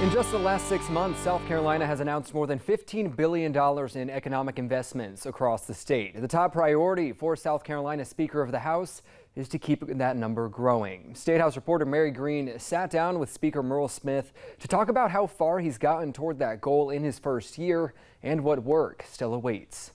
In just the last 6 months, South Carolina has announced more than $15 billion in economic investments across the state. The top priority for South Carolina Speaker of the House is to keep that number growing. State House reporter Mary Green sat down with Speaker Merle Smith to talk about how far he's gotten toward that goal in his first year and what work still awaits.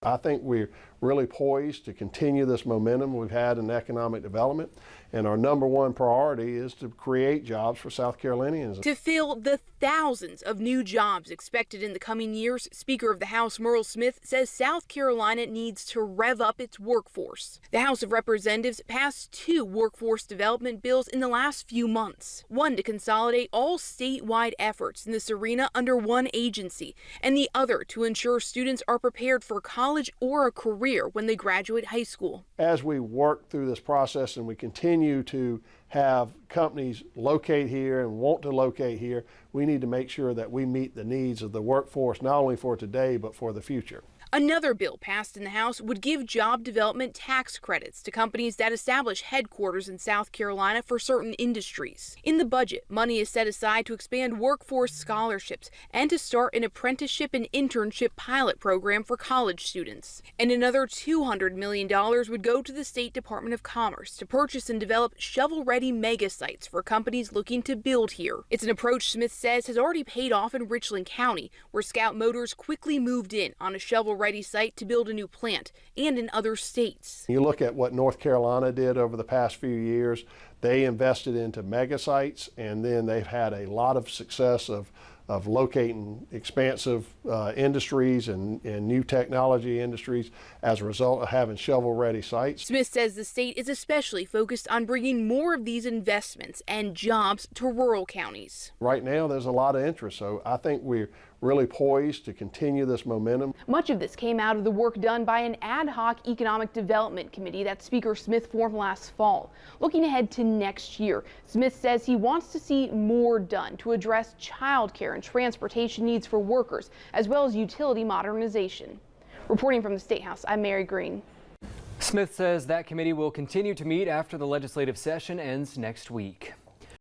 I think we're really poised to continue this momentum we've had in economic development, and our number one priority is to create jobs for South Carolinians. To fill the thousands of new jobs expected in the coming years, Speaker of the House Merle Smith says South Carolina needs to rev up its workforce. The House of Representatives passed 2 workforce development bills in the last few months. One to consolidate all statewide efforts in this arena under one agency, and the other to ensure students are prepared for college or a career when they graduate high school. As we work through this process and we continue to have companies locate here and want to locate here, we need to make sure that we meet the needs of the workforce, not only for today, but for the future. Another bill passed in the House would give job development tax credits to companies that establish headquarters in South Carolina for certain industries. In the budget, money is set aside to expand workforce scholarships and to start an apprenticeship and internship pilot program for college students. And another $200 million would go to the State Department of Commerce to purchase and develop shovel-ready mega sites for companies looking to build here. It's an approach Smith says has already paid off in Richland County, where Scout Motors quickly moved in on a shovel-ready site to build a new plant, and in other states. You look at what North Carolina did over the past few years. They invested into mega sites, and then they've had a lot of success of locating expansive industries and new technology industries as a result of having shovel-ready sites. Smith says the state is especially focused on bringing more of these investments and jobs to rural counties. Right now there's a lot of interest, so I think we're really poised to continue this momentum. Much of this came out of the work done by an ad hoc economic development committee that Speaker Smith formed last fall. Looking ahead to next year, Smith says he wants to see more done to address child care and transportation needs for workers, as well as utility modernization. Reporting from the State House, I'm Mary Green. Smith says that committee will continue to meet after the legislative session ends next week.